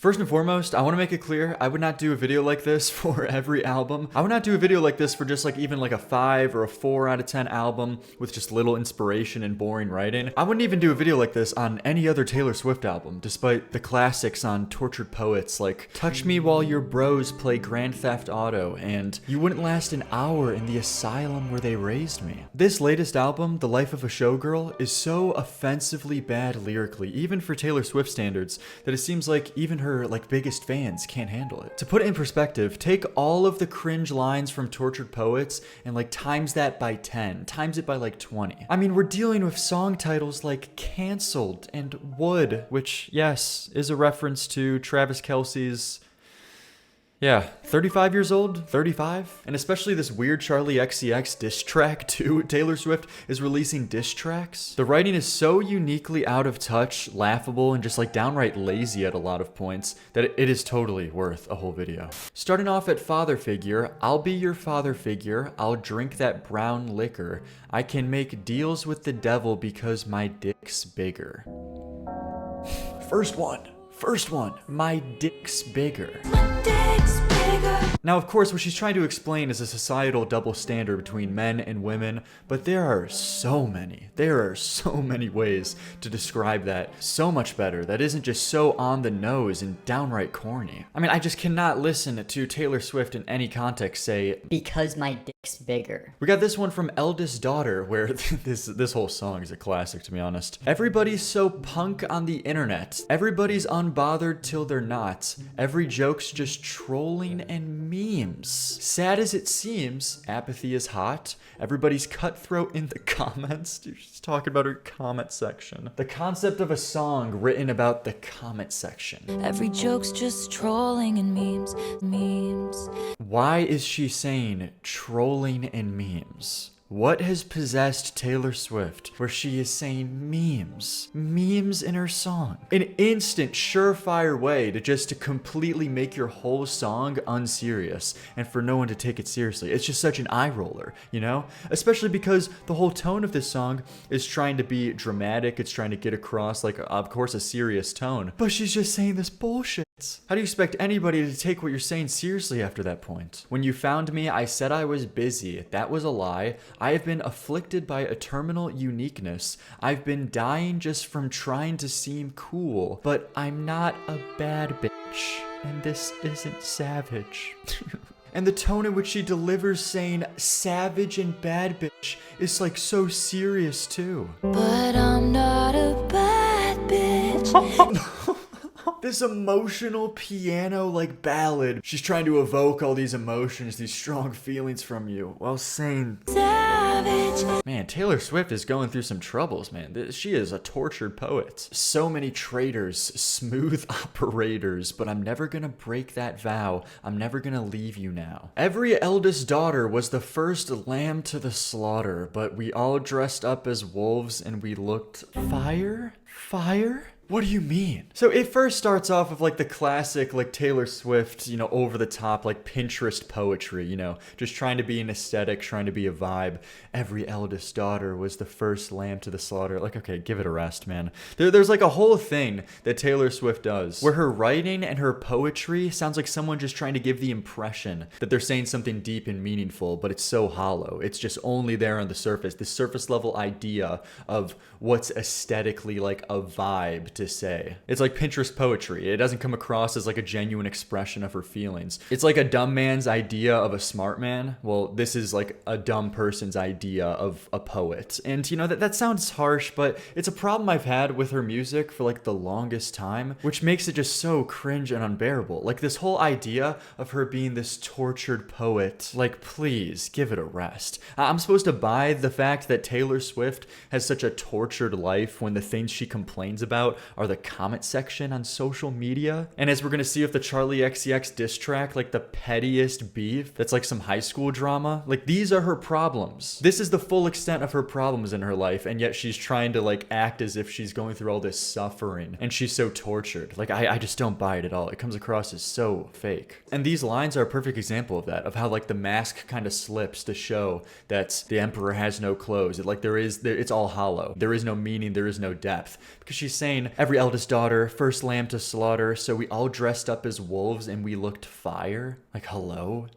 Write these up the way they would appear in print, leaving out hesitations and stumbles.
First and foremost, I want to make it clear, I would not do a video like this for every album. I would not do a video like this for just like even like a 5 or a 4 out of 10 album with just little inspiration and boring writing. I wouldn't even do a video like this on any other Taylor Swift album, despite the classics on Tortured Poets like Touch Me While Your Bros Play Grand Theft Auto and You Wouldn't Last an Hour in the Asylum Where They Raised Me. This latest album, The Life of a Showgirl, is so offensively bad lyrically, even for Taylor Swift standards, that it seems like even her like biggest fans can't handle it. To put it in perspective, take all of the cringe lines from Tortured Poets and like times that by 10, times it by like 20. I mean, we're dealing with song titles like Cancelled and Would, which yes, is a reference to Travis Kelce's 35 years old? 35? And especially this weird Charlie XCX diss track too. Taylor Swift is releasing diss tracks. The writing is so uniquely out of touch, laughable, and just like downright lazy at a lot of points that it is totally worth a whole video. Starting off at father figure, I'll be your father figure, I'll drink that brown liquor. I can make deals with the devil because my dick's bigger. First one, my dick's bigger. Now, of course, what she's trying to explain is a societal double standard between men and women, but there are so many ways to describe that so much better that isn't just so on the nose and downright corny. I mean, I just cannot listen to Taylor Swift in any context say, because my dick's bigger. We got this one from Eldest Daughter, where this whole song is a classic, to be honest. Everybody's so punk on the internet. Everybody's unbothered till they're not. Every joke's just trolling and memes. Sad as it seems, apathy is hot. Everybody's cutthroat in the comments. Dude, she's talking about her comment section. The concept of a song written about the comment section. Every joke's just trolling and memes. Why is she saying trolling and memes? What has possessed Taylor Swift where she is saying memes in her song? An instant, surefire way to completely make your whole song unserious and for no one to take it seriously. It's just such an eye roller, you know? Especially because the whole tone of this song is trying to be dramatic. It's trying to get across, like, of course, a serious tone. But she's just saying this bullshit. How do you expect anybody to take what you're saying seriously after that point? When you found me, I said I was busy. That was a lie. I have been afflicted by a terminal uniqueness. I've been dying just from trying to seem cool. But I'm not a bad bitch. And this isn't savage. And the tone in which she delivers saying savage and bad bitch is like so serious too. But I'm not a bad bitch. This emotional piano like ballad. She's trying to evoke all these emotions, these strong feelings from you while saying Savage. Man, Taylor Swift is going through some troubles, man. She is a tortured poet. So many traitors, smooth operators, but I'm never gonna break that vow. I'm never gonna leave you now. Every eldest daughter was the first lamb to the slaughter, but we all dressed up as wolves and we looked fire? Fire? What do you mean? So it first starts off with like the classic like Taylor Swift, you know, over the top like Pinterest poetry, you know, just trying to be an aesthetic, trying to be a vibe. Every eldest daughter was the first lamb to the slaughter. Like, okay, give it a rest, man. There's like a whole thing that Taylor Swift does where her writing and her poetry sounds like someone just trying to give the impression that they're saying something deep and meaningful, but it's so hollow. It's just only there on the surface, the surface level idea of what's aesthetically like a vibe to say. It's like Pinterest poetry. It doesn't come across as like a genuine expression of her feelings. It's like a dumb man's idea of a smart man. Well, this is like a dumb person's idea of a poet. And you know, that sounds harsh, but it's a problem I've had with her music for like the longest time, which makes it just so cringe and unbearable. Like this whole idea of her being this tortured poet, like please give it a rest. I'm supposed to buy the fact that Taylor Swift has such a tortured life when the things she complains about are the comment section on social media. And as we're gonna see with the Charlie XCX diss track, like the pettiest beef that's like some high school drama, like these are her problems. This is the full extent of her problems in her life, and yet she's trying to like act as if she's going through all this suffering and she's so tortured. Like I just don't buy it at all. It comes across as so fake. And these lines are a perfect example of that, of how like the mask kind of slips to show that the emperor has no clothes. It's all hollow. There is no meaning, there is no depth. Because she's saying, saying, every eldest daughter, first lamb to slaughter, so we all dressed up as wolves and we looked fire. Like, hello?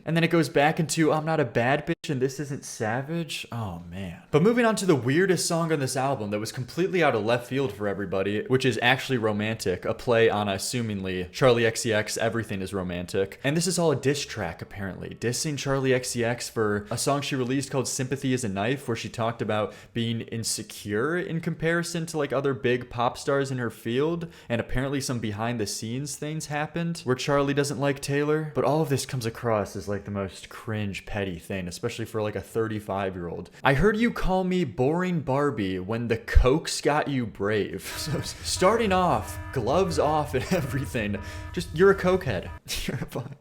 And then it goes back into, I'm not a bad bitch and this isn't savage. Oh, man. But moving on to the weirdest song on this album that was completely out of left field for everybody, which is actually Romantic, a play on, assumingly, Charlie XCX, Everything is Romantic. And this is all a diss track, apparently. Dissing Charlie XCX for a song she released called Sympathy is a Knife, where she talked about being insecure in comparison to like other big pop stars in her field. And apparently some behind the scenes things happened where Charlie doesn't like Taylor. But all of this comes across as like the most cringe, petty thing, especially for like a 35-year-old. I heard you call me boring Barbie when the Cokes got you brave. So starting off, gloves off and everything. Just, you're a cokehead.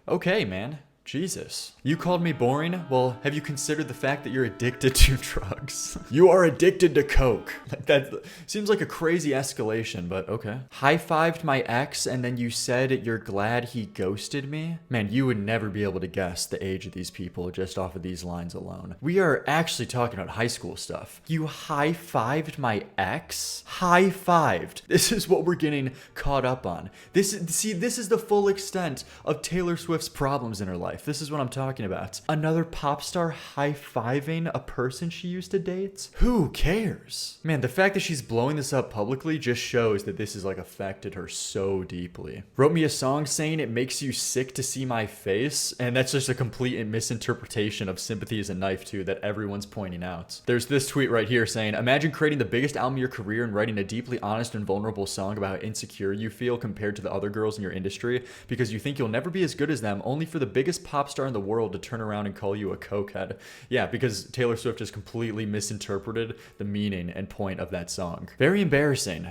Okay, man. Jesus. You called me boring? Well, have you considered the fact that you're addicted to drugs? You are addicted to coke. That seems like a crazy escalation, but okay. High-fived my ex and then you said you're glad he ghosted me? Man, you would never be able to guess the age of these people just off of these lines alone. We are actually talking about high school stuff. You high-fived my ex? High-fived. This is what we're getting caught up on. This is the full extent of Taylor Swift's problems in her life. This is what I'm talking about. Another pop star high-fiving a person she used to date? Who cares? Man, the fact that she's blowing this up publicly just shows that this has like affected her so deeply. Wrote me a song saying it makes you sick to see my face, and that's just a complete misinterpretation of Sympathy is a Knife too that everyone's pointing out. There's this tweet right here saying, imagine creating the biggest album of your career and writing a deeply honest and vulnerable song about how insecure you feel compared to the other girls in your industry because you think you'll never be as good as them, only for the biggest pop star in the world to turn around and call you a cokehead. Yeah, because Taylor Swift just completely misinterpreted the meaning and point of that song. Very embarrassing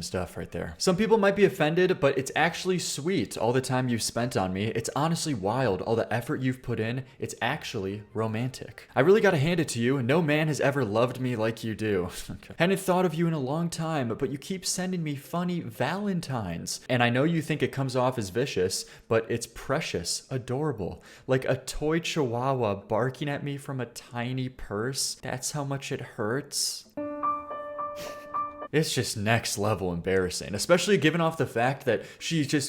stuff right there. Some people might be offended, but it's actually sweet all the time you've spent on me. It's honestly wild all the effort you've put in. It's actually romantic. I really gotta hand it to you. No man has ever loved me like you do. Okay. Hadn't thought of you in a long time, but you keep sending me funny valentines. And I know you think it comes off as vicious, but it's precious, adorable. Like a toy chihuahua barking at me from a tiny purse. That's how much it hurts. It's just next level embarrassing, especially given off the fact that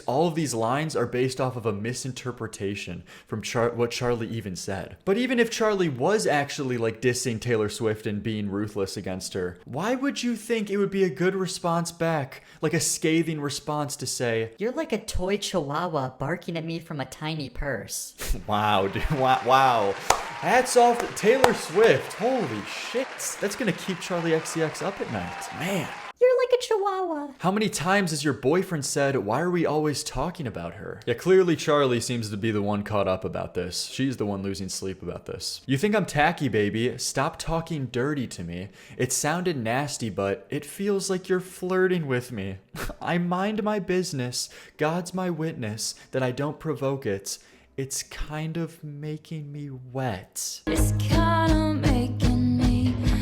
all of these lines are based off of a misinterpretation from what Charlie even said. But even if Charlie was actually like dissing Taylor Swift and being ruthless against her, why would you think it would be a good response back? Like a scathing response to say, You're like a toy chihuahua barking at me from a tiny purse. wow, dude, wow. Hats off to Taylor Swift. Holy shit. That's gonna keep Charlie XCX up at night. Man. You're like a chihuahua. How many times has your boyfriend said, why are we always talking about her? Yeah, clearly Charlie seems to be the one caught up about this. She's the one losing sleep about this. You think I'm tacky, baby? Stop talking dirty to me. It sounded nasty, but it feels like you're flirting with me. I mind my business. God's my witness that I don't provoke it. It's kind of making me wet. It's kinda making me wet.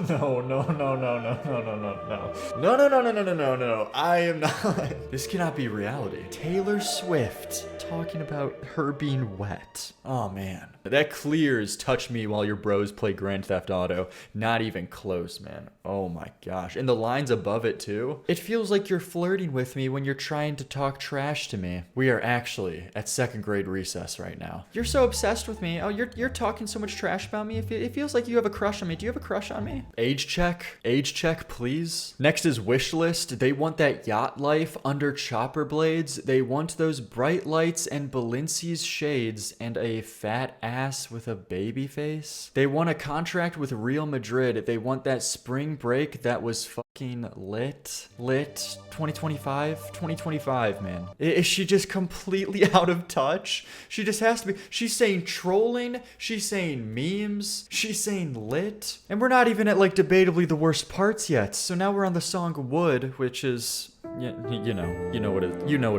No. I am not. This cannot be reality. Taylor Swift talking about her being wet. Oh man. That clears Touch Me While Your Bros Play Grand Theft Auto. Not even close, man. Oh my gosh. And the lines above it too. It feels like you're flirting with me when you're trying to talk trash to me. We are actually at second grade recess right now. You're so obsessed with me. Oh, you're talking so much trash about me. It feels like you have a crush on me. Do you have a crush on me? Age check, please. Next is wish list. They want that yacht life under chopper blades. They want those bright lights and Balenci's shades and a fat ass with a baby face. They want a contract with Real Madrid. They want that spring break that was fucking lit 2025, man. Is she just completely out of touch? She just has to be. She's saying trolling, she's saying memes, she's saying lit, and we're not even at like debatably the worst parts yet. So now we're on the song Wood, which is you know what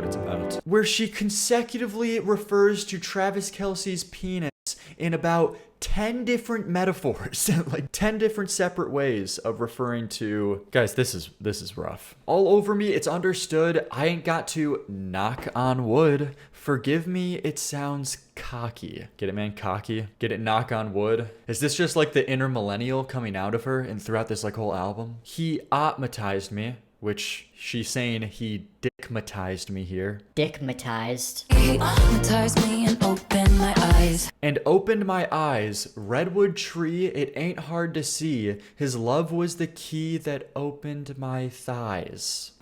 it's about, where she consecutively refers to Travis Kelce's penis in about 10 different metaphors, like 10 different separate ways of referring to, guys, this is rough. All over me, it's understood. I ain't got to knock on wood. Forgive me, it sounds cocky. Get it, man? Cocky. Get it? Knock on wood. Is this just like the inner millennial coming out of her and throughout this like whole album? He opmatized me, which she's saying he dickmatized me here. Dickmatized. He hypnotized me and opened my eyes. And opened my eyes, redwood tree, it ain't hard to see. His love was the key that opened my thighs.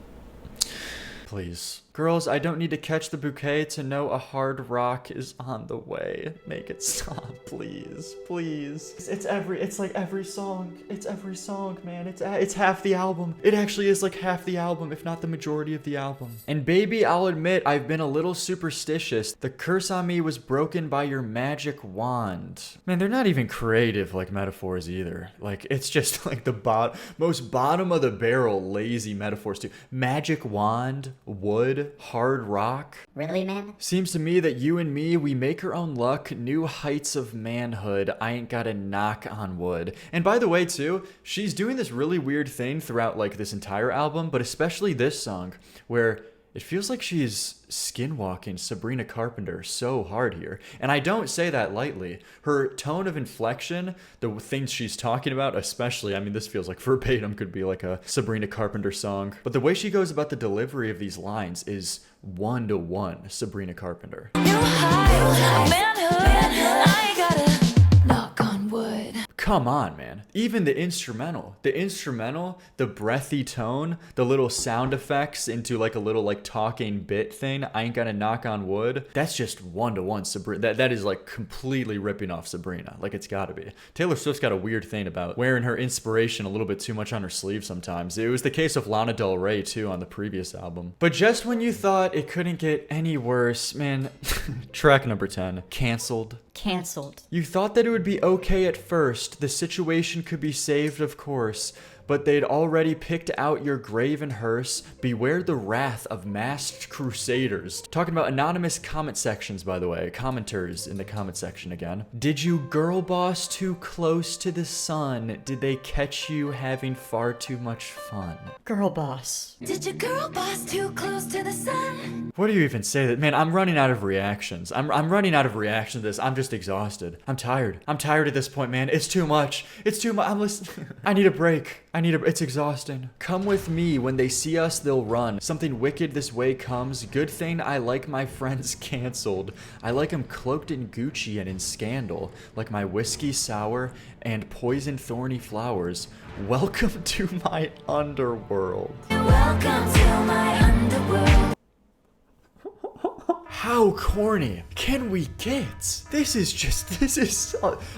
Please. Girls, I don't need to catch the bouquet to know a hard rock is on the way. Make it stop, please. Please. It's like every song. It's every song, man. It's half the album. It actually is like half the album, if not the majority of the album. And baby, I'll admit, I've been a little superstitious. The curse on me was broken by your magic wand. Man, they're not even creative like metaphors either. Like, it's just like the most bottom of the barrel lazy metaphors too. Magic wand, wood, hard rock. Really, man? Seems to me that you and me, we make our own luck, new heights of manhood. I ain't gotta knock on wood. And by the way, too, she's doing this really weird thing throughout like this entire album, but especially this song, where it feels like she's skinwalking Sabrina Carpenter so hard here. And I don't say that lightly. Her tone of inflection, the things she's talking about, especially, I mean, this feels like verbatim could be like a Sabrina Carpenter song. But the way she goes about the delivery of these lines is 1-to-1 Sabrina Carpenter. New high of manhood. I gotta knock on wood. Come on, man. Even the instrumental, the breathy tone, the little sound effects into like a little like talking bit thing. I ain't gonna knock on wood. That's just 1-to-1 Sabrina. That is like completely ripping off Sabrina. Like it's gotta be. Taylor Swift's got a weird thing about wearing her inspiration a little bit too much on her sleeve sometimes. It was the case of Lana Del Rey too on the previous album. But just when you thought it couldn't get any worse, man, track number 10, Cancelled. Cancelled. You thought that it would be okay at first, the situation could be saved of course, but they'd already picked out your grave and hearse. Beware the wrath of masked crusaders. Talking about anonymous comment sections, by the way. Commenters in the comment section again. Did you girl boss too close to the sun? Did they catch you having far too much fun? Girl boss. Did your girl boss too close to the sun? What do you even say that? Man, I'm running out of reactions. I'm running out of reaction to this. I'm just exhausted. I'm tired. I'm tired at this point, man. It's too much. It's too much. I'm listening. I need a break. It's exhausting. Come with me. When they see us, they'll run. Something wicked this way comes. Good thing I like my friends canceled. I like them cloaked in Gucci and in scandal. Like my whiskey sour and poison thorny flowers. Welcome to my underworld. Welcome to my underworld. How corny can we get? This is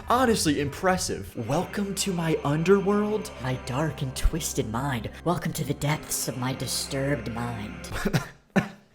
honestly impressive. Welcome to my underworld. My dark and twisted mind. Welcome to the depths of my disturbed mind.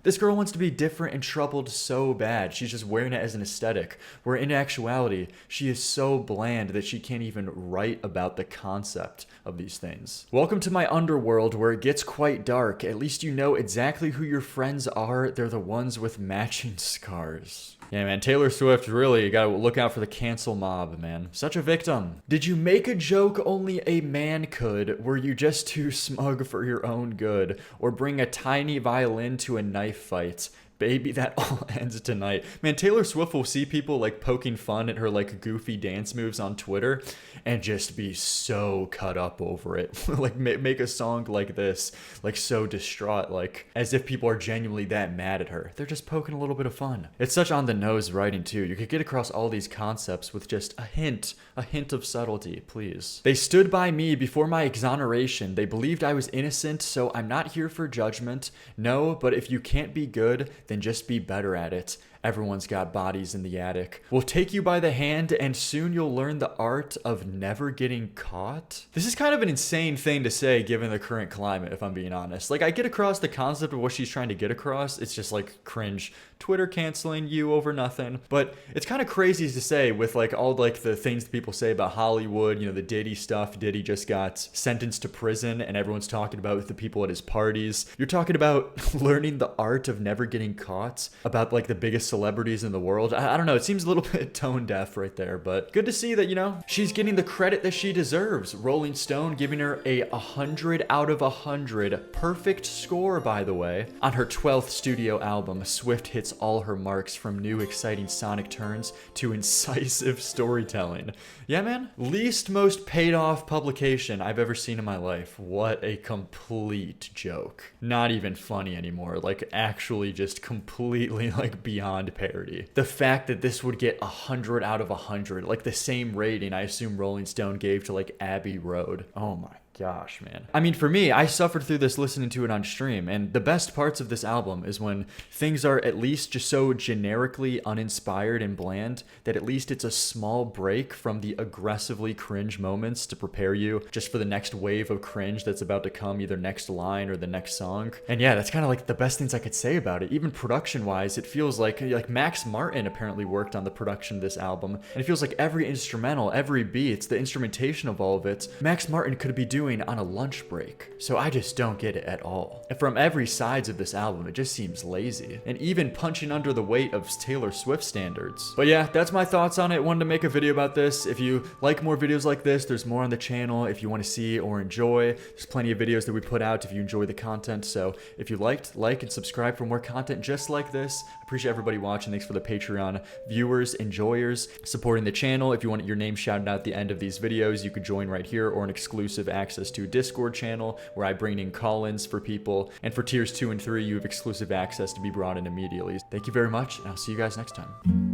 This girl wants to be different and troubled so bad. She's just wearing it as an aesthetic. Where in actuality, she is so bland that she can't even write about the concept of these things. Welcome to my underworld where it gets quite dark. At least you know exactly who your friends are. They're the ones with matching scars. Yeah, man, Taylor Swift, really, you gotta look out for the cancel mob, man. Such a victim. Did you make a joke only a man could? Were you just too smug for your own good? Or bring a tiny violin to a knife fight? Baby, that all ends tonight. Man, Taylor Swift will see people like poking fun at her like goofy dance moves on Twitter and just be so cut up over it. Like make a song like this, like so distraught, like as if people are genuinely that mad at her. They're just poking a little bit of fun. It's such on the nose writing too. You could get across all these concepts with just a hint of subtlety, please. They stood by me before my exoneration. They believed I was innocent, so I'm not here for judgment. No, but if you can't be good, then just be better at it. Everyone's got bodies in the attic. We'll take you by the hand and soon you'll learn the art of never getting caught. This is kind of an insane thing to say given the current climate, if I'm being honest. Like, I get across the concept of what she's trying to get across. It's just like cringe. Twitter canceling you over nothing. But it's kind of crazy to say with like all like the things that people say about Hollywood, you know, the Diddy stuff. Diddy just got sentenced to prison and everyone's talking about with the people at his parties. You're talking about learning the art of never getting caught, about like the biggest celebrities in the world. I don't know, it seems a little bit tone deaf right there, but good to see that, you know, she's getting the credit that she deserves. Rolling Stone giving her a 100 out of 100, perfect score, by the way. On her 12th studio album, Swift hits all her marks, from new exciting sonic turns to incisive storytelling. Yeah, man, least most paid off publication I've ever seen in my life. What a complete joke. Not even funny anymore, like actually just completely like beyond parody. The fact that this would get 100 out of 100, like the same rating I assume Rolling Stone gave to like Abbey Road. Oh my gosh, man. I mean, for me, I suffered through this listening to it on stream, and the best parts of this album is when things are at least just so generically uninspired and bland that at least it's a small break from the aggressively cringe moments to prepare you just for the next wave of cringe that's about to come, either next line or the next song. And yeah, that's kind of like the best things I could say about it. Even production-wise, it feels like Max Martin apparently worked on the production of this album, and it feels like every instrumental, every beat, the instrumentation of all of it, Max Martin could be doing on a lunch break. So I just don't get it at all. And from every sides of this album, it just seems lazy, and even punching under the weight of Taylor Swift standards. But yeah, that's my thoughts on it. Wanted to make a video about this. If you like more videos like this, there's more on the channel if you want to see or enjoy. There's plenty of videos that we put out if you enjoy the content. So if you liked, like and subscribe for more content just like this. I appreciate everybody watching. Thanks for the Patreon viewers, enjoyers, supporting the channel. If you want your name shouted out at the end of these videos, you could join right here, or an exclusive access to a Discord channel where I bring in call-ins for people. And for tiers 2 and 3, you have exclusive access to be brought in immediately. Thank you very much, and I'll see you guys next time.